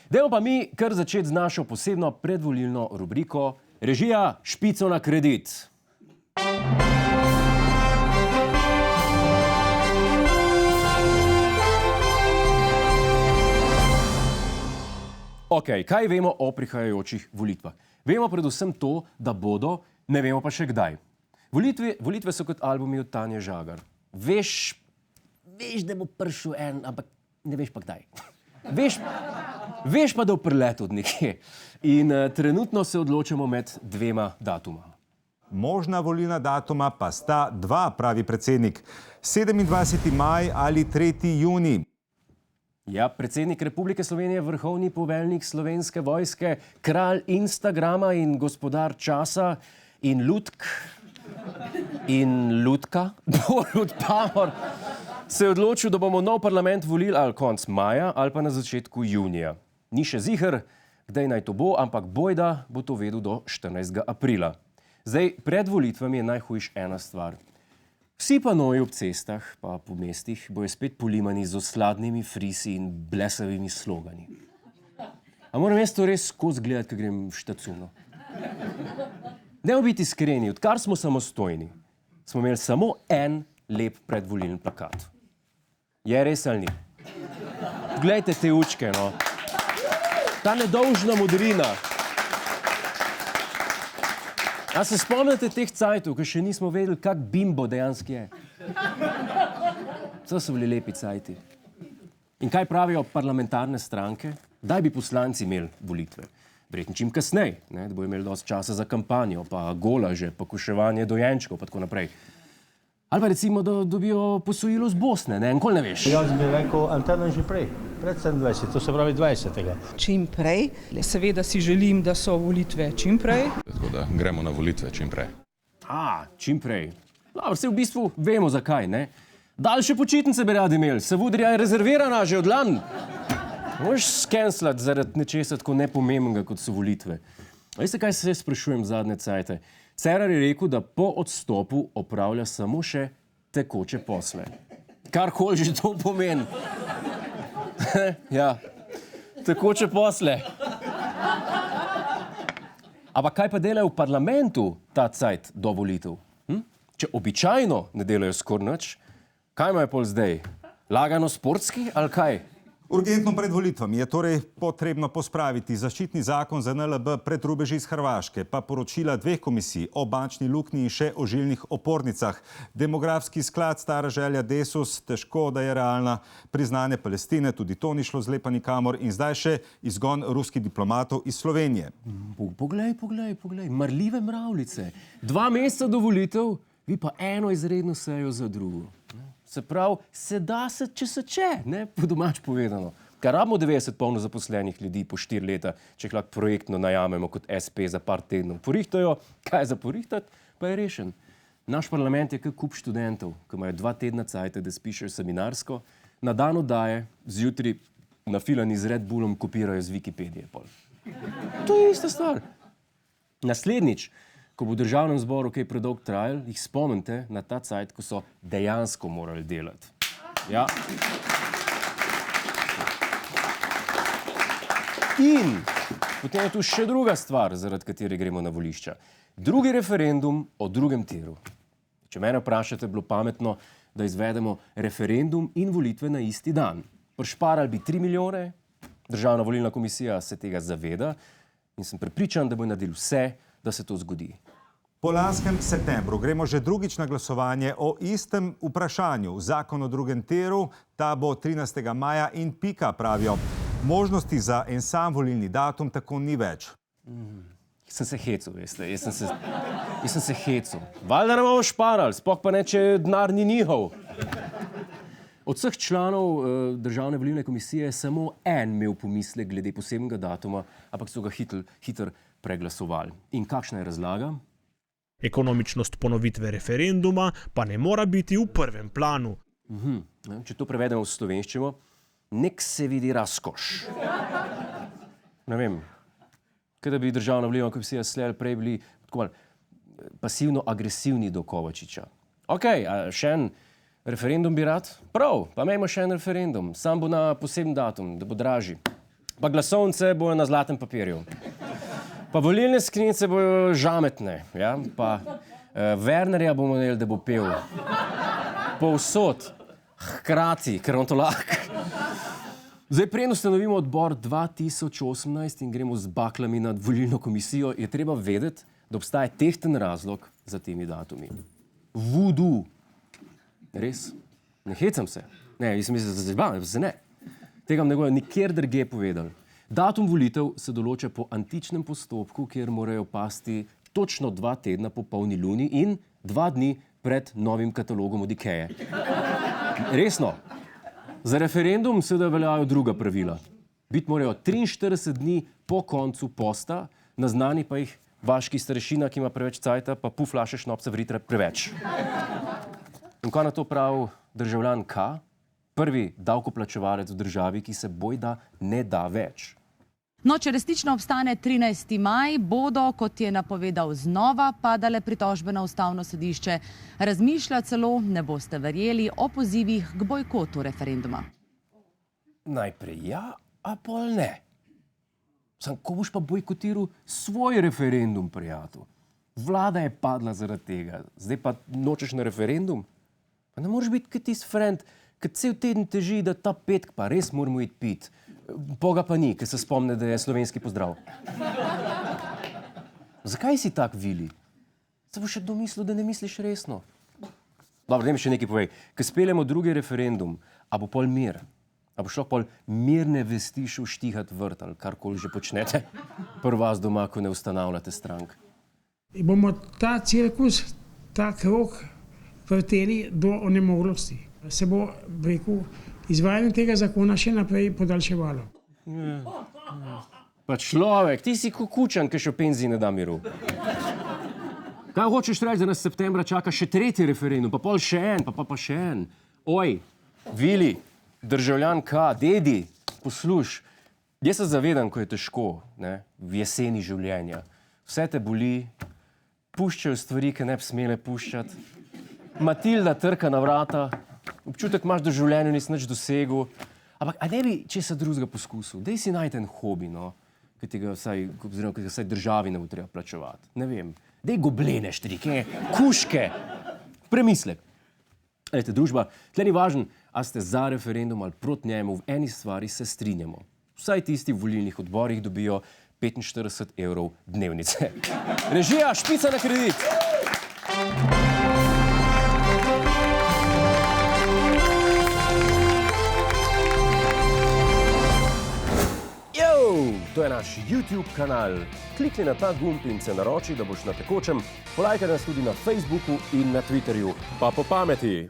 Dajmo pa mi kar začeti z našo posebno predvolilno rubriko Režija špico na kredit. Ok, kaj vemo o prihajajočih volitvah? Vemo predvsem to, da bodo, ne vemo pa še kdaj. Volitve so kot albumi od Tanje Žagar. Veš, da bo prišel en, ampak ne veš pa kdaj. Veš pa, da bo priletel od nekje. In trenutno se odločamo med dvema datumama. Možna volilna datuma pa sta dva, pravi predsednik. 27. maj ali 3. junij. Ja, predsednik Republike Slovenije, vrhovni poveljnik Slovenske vojske, kralj Instagrama in gospodar časa in lutk in lutka, Borut Pahor, se je odločil, da bomo nov parlament volili ali konc maja ali pa na začetku junija. Ni še ziher, kdaj naj to bo, ampak bojda bo to vedel do 14. aprila. Zdaj, pred volitvami je najhujš ena stvar. Vsi panoji ob cestah pa po mestih bojo spet polimani z osladnimi frisi in blesavimi slogani. A moram jaz to res skozi gledati, ko grem v štacuno? Dajmo biti iskreni, odkar smo samostojni, smo imeli samo en lep predvolilni plakat. Je res ali ni? Poglejte te učke, no. Ta nedolžna modrina. A se spomnite teh cajtov, ko še nismo vedeli, kak bimbo dejansko je? To so bili lepi cajti. In kaj pravijo parlamentarne stranke? Daj bi poslanci imeli volitve. Verjetno čim kasneje, da bojo imeli dosti časa za kampanjo, pa golaže, pa koševanje dojenčkov, pa tako naprej. Ali pa recimo, da dobijo posojilo z Bosne, ne? Nikoli ne veš. Jaz bi rekel Antenon že prej, pred 27, to se pravi 20. Čim prej. Seveda si želim, da so volitve čim prej. Tako da gremo na volitve čim prej. Čim prej. Dobro, vse v bistvu vemo zakaj, ne? Daljše počitnice bi radi imeli, Savudrija je rezervirana že od lani. Možeš skenslati zaradi nečesa tako nepomembnega, kot so volitve. Veste, kaj se sprašujem zadnje cajte? Cerar je rekel, da po odstopu opravlja samo še tekoče posle. Karkoli že to pomeni. Ja, tekoče posle. Ampak kaj pa delajo v parlamentu ta cajt do volitev? Če običajno ne delajo skoraj nič, kaj imajo pol zdaj? Lagano sportski ali kaj? Urgentno pred volitvami je torej potrebno pospraviti zaščitni zakon za NLB pred rubeži iz Hrvaške, pa poročila dveh komisij o bančni luknji in še o žilnih opornicah. Demografski sklad, stara želja Desus, težko da je realna, priznanje Palestine, tudi to ni šlo zlepa nikamor in zdaj še izgon ruskih diplomatov iz Slovenije. Poglej, marljive mravljice. 2 meseca do volitev, vi pa eno izredno sejo za drugo. Se pravi, se da se, ne, po domač povedano. Kar rabimo 90 polno zaposlenih ljudi po 4 leta, če jih lahko projektno najamemo kot SP za par tednov. Porihtajo, kaj za porihtati, pa je rešen. Naš parlament je kot kup študentov, ki imajo 2 tedna cajta, da spišejo seminarsko, na dan oddaje, zjutraj nafilani z Red Bullom kopirajo z Wikipedije. To je ista stvar. Naslednjič, ko bo v državnem zboru kaj predolg trajal, jih spomnite na ta cajt, ko so dejansko morali delati. Ja. In potem je tu še druga stvar, zaradi katere gremo na volišča. Drugi referendum o drugem tiru. Če mene vprašate, bilo pametno, da izvedemo referendum in volitve na isti dan. Prišparali bi 3 milijone, Državna volilna komisija se tega zaveda in sem prepričan, da bo naredil vse, da se to zgodi. Po lanskem septembru gremo že drugič na glasovanje o istem vprašanju. Zakon o drugem tiru, ta bo 13. maja in pika, pravijo. Možnosti za en sam volilni datum tako ni več. Sem se hecel, veste. Jaz sem se hecel. Valjda nam bomo šparali, sploh pa ne, če denar ni njihov. Od vseh članov Državne volilne komisije je samo en imel pomislek glede posebnega datuma, ampak so ga hitro preglasovali. In kakšna je razlaga? Ekonomičnost ponovitve referenduma pa ne mora biti v prvem planu. Če to prevedemo v slovenščino, nek se vidi razkoš. Ne vem, kaj da bi Državna volilna komisija slej ali prej bili tako malo pasivno-agresivni do Kovačiča. Okej, a še en referendum bi rad? Prav, pa imejmo še en referendum. Sam bo na poseben datum, da bo dražji. Pa glasovnice bojo na zlatem papirju. Pa volilne skrinjice bojo žametne, ja? Pa Wernerja bomo imeli, da bo pel. Povsod, hkrati, ker on to lahko. Zdaj, preden ustanovimo odbor 2018 in gremo z baklami nad volilno komisijo, je treba vedeti, da obstaja tehten razlog za temi datumi. Voodoo. Res? Ne hecam se. Ne, jaz mislim, da se ne. Tega ne bojo nikjer drugje povedali. Datum volitev se določa po antičnem postopku, kjer morajo pasti točno 2 tedna po polni luni in 2 dni pred novim katalogom od Ikeje. Resno. Za referendum seveda veljajo druga pravila. Biti morajo 43 dni po koncu posta, naznani pa jih vaški starešina, ki ima preveč cajta, pa pol flaše šnopca vritre preveč. In kaj na to pravi državljan K? Prvi davkoplačevalec v državi, ki se bojda ne da več. No, če resnično obstane 13. maj, bodo, kot je napovedal, znova padale pritožbe na Ustavno sodišče. Razmišlja celo, ne boste verjeli, o pozivih k bojkotu referenduma. Najprej ja, a pol ne. Sam, ko boš pa bojkotiral svoj referendum, prijatelj? Vlada je padla zaradi tega. Zdaj pa nočeš na referendum? Pa ne moreš biti kot tisti friend, ki cel teden teži, da ta petek pa res moramo iti pit. Boga pa ni, ker se spomne, da je slovenski pozdrav. Zakaj si tak, Vili? Se boš še domislil, da ne misliš resno? Dobro, da mi še nekaj povej. Ko speljemo drugi referendum, a bo pol mir? A bo šlo pol mirne vesti šel štihat vrt ali karkoli že počnete? Prv vas doma, ko ne ustanavljate strank. Bomo ta cirkus, ta krog vrteli do onemoglosti. Se bo, rekel, izvajanje tega zakona še naprej podaljševalo. Pa človek, ti si kukučan, ki še v penziji ne da miru. Kaj hočeš reči, da nas septembra čaka še 3. referendum, pa pol še en, pa še en. Oj, Vili, državljan K, dedi, posluš, jaz se zavedam, ko je težko, ne, v jeseni življenja. Vse te boli, puščajo stvari, ki ne bi smele puščati. Matilda trka na vrata, občutek imaš, da v življenju nisi nič dosegel. Ampak, a ne bi česa drugega poskusil? Dej si najti en hobi, no, ki ti ga vsaj državi ne bo treba plačevati. Ne vem. Dej goblene štrike, kuške. Premislek. Glejte, družba, tle ni važno, a ste za referendum ali proti njemu, v eni stvari se strinjamo. Vsaj tisti v volilnih odborih dobijo 45 € dnevnice. Režija, špica na kredit! To je naš YouTube kanal. Klikni na ta gumb in se naroči, da boš na tekočem. Polajkaj nas tudi na Facebooku in na Twitterju. Pa po pameti!